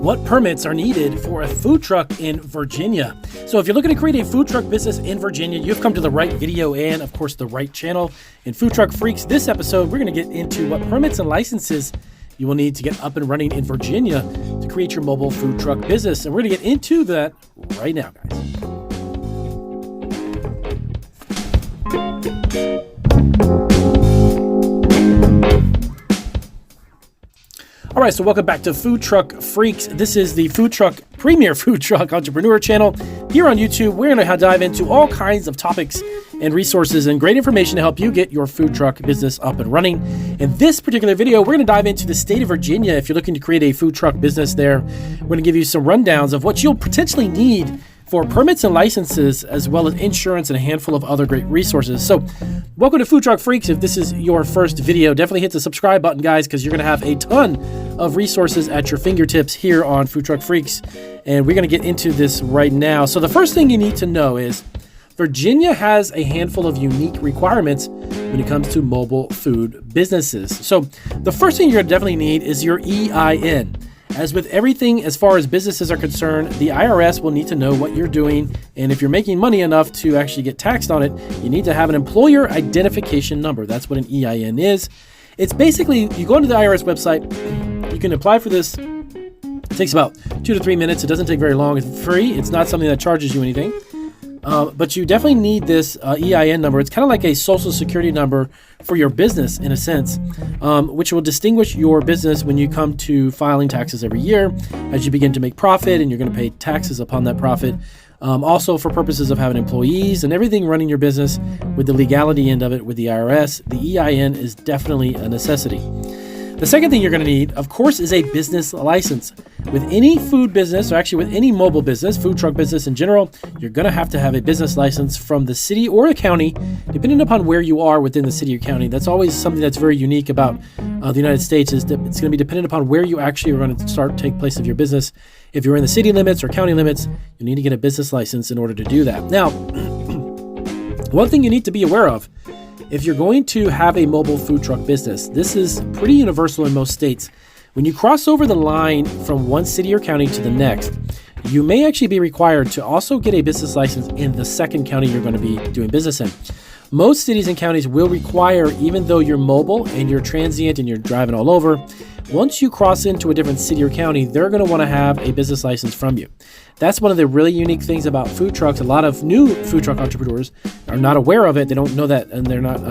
What permits are needed for a food truck in Virginia? So if you're looking to create a food truck business in Virginia, you've come to the right video and, of course, the right channel. In Food Truck Freaks, this episode, we're going to get into what permits and licenses you will need to get up and running in Virginia to create your mobile food truck business. And we're going to get into that right now, guys. All right, so welcome back to Food Truck Freaks. This is the premier food truck entrepreneur channel here on YouTube. We're going to dive into all kinds of topics and resources and great information to help you get your food truck business up and running. In this particular video, we're going to dive into the state of Virginia. If you're looking to create a food truck business there, we're going to give you some rundowns of what you'll potentially need for permits and licenses, as well as insurance and a handful of other great resources. So welcome to Food Truck Freaks. If this is your first video, definitely hit the subscribe button, guys, because you're going to have a ton of resources at your fingertips here on Food Truck Freaks. And we're going to get into this right now. So the first thing you need to know is Virginia has a handful of unique requirements when it comes to mobile food businesses. So the first thing you're going to definitely need is your EIN. As with everything as far as businesses are concerned, the IRS will need to know what you're doing, and if you're making money enough to actually get taxed on it, you need to have an employer identification number. That's what an EIN is. It's basically, you go into the IRS website, you can apply for this. It takes about 2 to 3 minutes. It doesn't take very long. It's free. It's not something that charges you anything. But you definitely need this EIN number. It's kind of like a social security number for your business in a sense, which will distinguish your business when you come to filing taxes every year as you begin to make profit, and you're going to pay taxes upon that profit. Also for purposes of having employees and everything running your business with the legality end of it with the IRS, the EIN is definitely a necessity. The second thing you're going to need, of course, is a business license. With any food business, or actually with any mobile business, food truck business in general, you're going to have a business license from the city or the county, depending upon where you are within the city or county. That's always something that's very unique about the United States, is that it's going to be dependent upon where you actually are going to take place of your business. If you're in the city limits or county limits, you need to get a business license in order to do that. Now, one thing you need to be aware of, if you're going to have a mobile food truck business, this is pretty universal in most states. When you cross over the line from one city or county to the next, you may actually be required to also get a business license in the second county you're going to be doing business in. Most cities and counties will require, even though you're mobile and you're transient and you're driving all over, once you cross into a different city or county, they're going to want to have a business license from you. That's one of the really unique things about food trucks. A lot of new food truck entrepreneurs are not aware of it. They don't know that, and they're not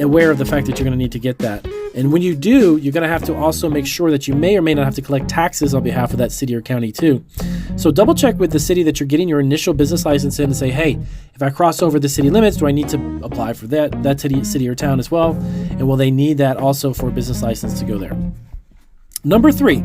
aware of the fact that you're going to need to get that. And when you do, you're going to have to also make sure that you may or may not have to collect taxes on behalf of that city or county too. So double check with the city that you're getting your initial business license in and say, hey, if I cross over the city limits, do I need to apply for that city or town as well? And will they need that also for a business license to go there? Number 3,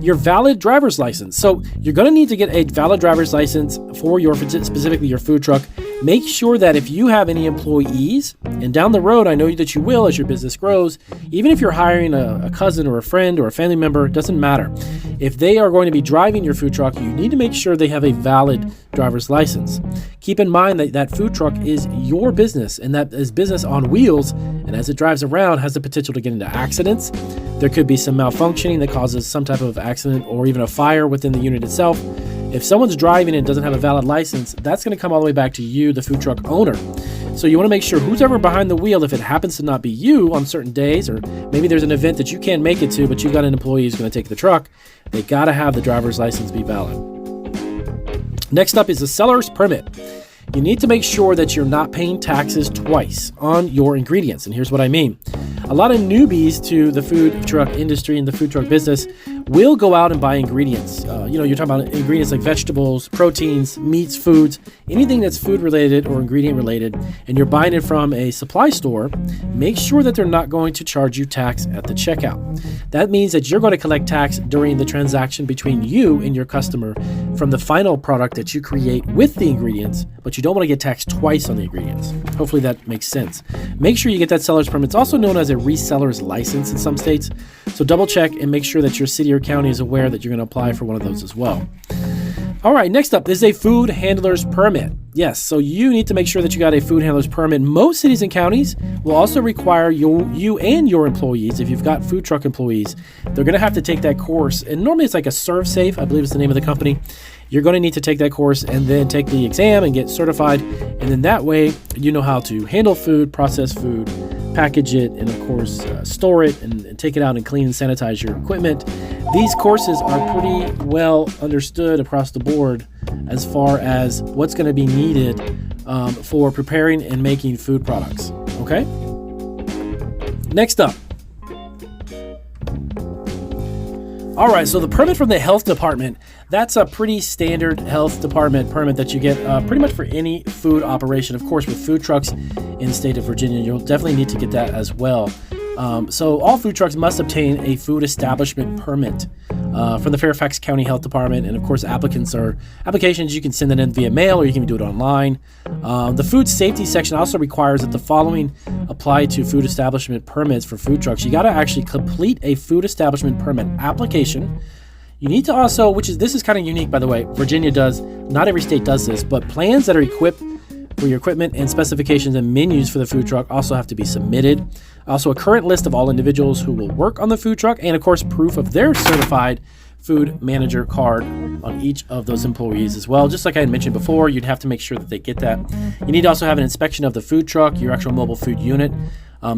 your valid driver's license. So you're going to need to get a valid driver's license for specifically your food truck. Make sure that if you have any employees, and down the road, I know that you will as your business grows, even if you're hiring a cousin or a friend or a family member, it doesn't matter. If they are going to be driving your food truck, you need to make sure they have a valid driver's license. Keep in mind that that food truck is your business, and that is business on wheels, and as it drives around, has the potential to get into accidents. There could be some malfunctioning that causes some type of accident or even a fire within the unit itself. If someone's driving and doesn't have a valid license, that's going to come all the way back to you, the food truck owner. So you want to make sure who's ever behind the wheel, if it happens to not be you on certain days, or maybe there's an event that you can't make it to, but you've got an employee who's going to take the truck, they got to have the driver's license be valid. Next up is the seller's permit. You need to make sure that you're not paying taxes twice on your ingredients. And here's what I mean. A lot of newbies to the food truck industry and the food truck business will go out and buy ingredients. You're talking about ingredients like vegetables, proteins, meats, foods, anything that's food related or ingredient related, and you're buying it from a supply store. Make sure that they're not going to charge you tax at the checkout. That means that you're going to collect tax during the transaction between you and your customer from the final product that you create with the ingredients, but you don't want to get taxed twice on the ingredients. Hopefully that makes sense. Make sure you get that seller's permit. It's also known as a reseller's license in some states. So double check and make sure that your city or county is aware that you're going to apply for one of those as well. All right, next up is a food handler's permit. Yes, so you need to make sure that you got a food handler's permit. Most cities and counties will also require you and your employees, if you've got food truck employees, they're going to have to take that course. And normally it's like a Serve Safe, I believe is the name of the company. You're going to need to take that course and then take the exam and get certified. And then that way you know how to handle food, process food, package it, and of course store it and take it out and clean and sanitize your equipment. These courses are pretty well understood across the board as far as what's going to be needed for preparing and making food products. Okay? Next up. All right, so the permit from the health department, that's a pretty standard health department permit that you get pretty much for any food operation. Of course, with food trucks in the state of Virginia, you'll definitely need to get that as well. So all food trucks must obtain a food establishment permit from the Fairfax County Health Department. And of course, applications, you can send it in via mail or you can do it online. The food safety section also requires that the following apply to food establishment permits for food trucks. You got to actually complete a food establishment permit application. You need to also, this is kind of unique, by the way, Virginia does, not every state does this, but plans that are equipped for your equipment and specifications and menus for the food truck also have to be submitted. Also, a current list of all individuals who will work on the food truck, and of course, proof of their certified food manager card on each of those employees as well. Just like I had mentioned before, you'd have to make sure that they get that. You need to also have an inspection of the food truck, your actual mobile food unit,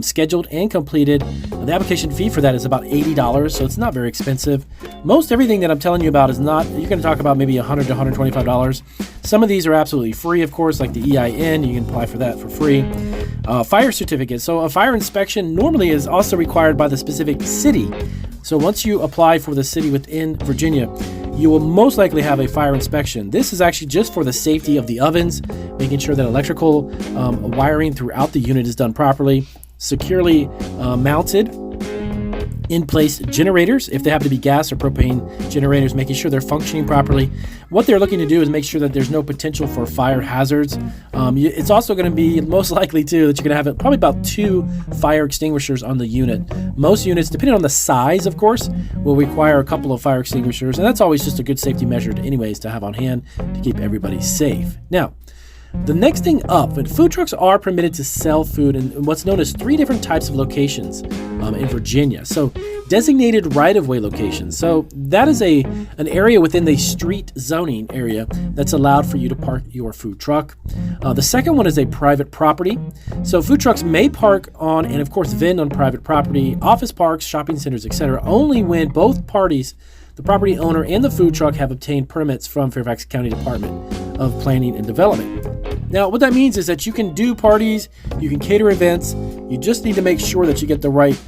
scheduled and completed. The application fee for that is about $80, so it's not very expensive. Most everything that I'm telling you about is not, you're going to talk about maybe $100 to $125. Some of these are absolutely free, of course, like the EIN, you can apply for that for free. Fire certificate. So a fire inspection normally is also required by the specific city. So once you apply for the city within Virginia, you will most likely have a fire inspection. This is actually just for the safety of the ovens, making sure that electrical wiring throughout the unit is done properly, securely mounted in place generators, if they happen to be gas or propane generators, making sure they're functioning properly. What they're looking to do is make sure that there's no potential for fire hazards. It's also going to be most likely too that you're going to have probably about 2 fire extinguishers on the unit. Most units, depending on the size, of course, will require a couple of fire extinguishers, and that's always just a good safety measure anyways to have on hand to keep everybody safe. Now, the next thing up, but food trucks are permitted to sell food in what's known as 3 different types of locations in Virginia. So designated right-of-way locations. So that is an area within the street zoning area that's allowed for you to park your food truck. The second one is a private property. So food trucks may park on and of course vend on private property, office parks, shopping centers, etc., only when both parties, the property owner and the food truck, have obtained permits from Fairfax County Department of Planning and Development. Now, what that means is that you can do parties, you can cater events, you just need to make sure that you get the right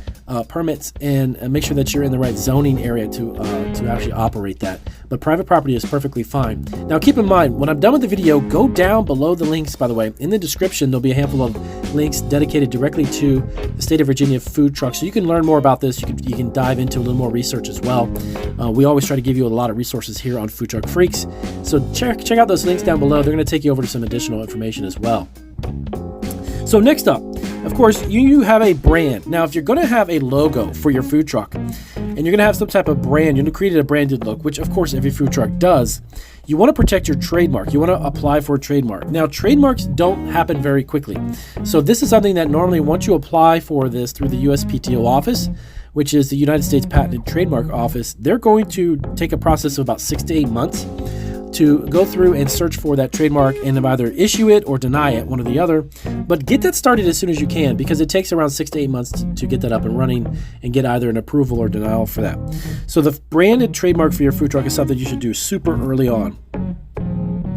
permits and make sure that you're in the right zoning area to actually operate that. But private property is perfectly fine. Now, keep in mind, when I'm done with the video, go down below the links, by the way. In the description, there'll be a handful of links dedicated directly to the state of Virginia food trucks. So you can learn more about this. You can dive into a little more research as well. We always try to give you a lot of resources here on Food Truck Freaks. So check out those links down below. They're going to take you over to some additional information as well. So next up, of course, you have a brand. Now, if you're going to have a logo for your food truck and you're going to have some type of brand, you're going to create a branded look, which of course every food truck does, you want to protect your trademark. You want to apply for a trademark. Now, trademarks don't happen very quickly. So this is something that normally once you apply for this through the USPTO office, which is the United States Patent and Trademark Office, they're going to take a process of about 6 to 8 months to go through and search for that trademark and either issue it or deny it, one or the other. But get that started as soon as you can, because it takes around 6 to 8 months to get that up and running and get either an approval or denial for that. So the branded trademark for your food truck is something you should do super early on.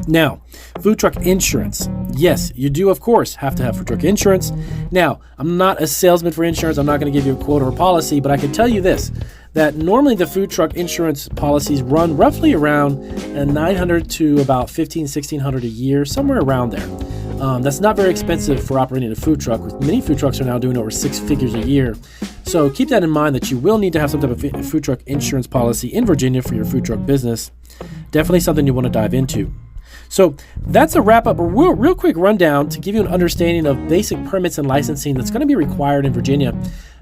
Now, food truck insurance. Yes, you do, of course, have to have food truck insurance. Now, I'm not a salesman for insurance. I'm not going to give you a quote or a policy, but I can tell you this, that normally the food truck insurance policies run roughly around $900 to about $1,500, $1,600 a year, somewhere around there. That's not very expensive for operating a food truck. Many food trucks are now doing over 6 figures a year. So keep that in mind, that you will need to have some type of food truck insurance policy in Virginia for your food truck business. Definitely something you want to dive into. So that's a wrap up, a real quick rundown to give you an understanding of basic permits and licensing that's going to be required in Virginia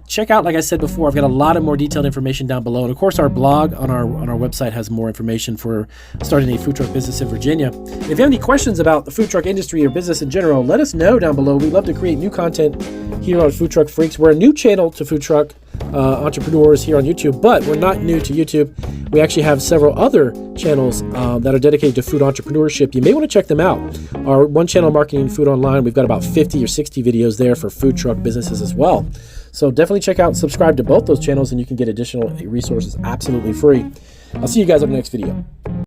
check out, like I said before, I've got a lot of more detailed information down below. And of course, our blog on our website has more information for starting a food truck business in Virginia. If you have any questions about the food truck industry or business in general, let us know down below. We love to create new content here on Food Truck Freaks. We're a new channel to food truck entrepreneurs here on YouTube, but we're not new to YouTube. We actually have several other channels that are dedicated to food entrepreneurship. You may want to check them out. Our one channel, Marketing Food Online, we've got about 50 or 60 videos there for food truck businesses as well. So definitely check out and subscribe to both those channels, and you can get additional resources absolutely free. I'll see you guys on the next video.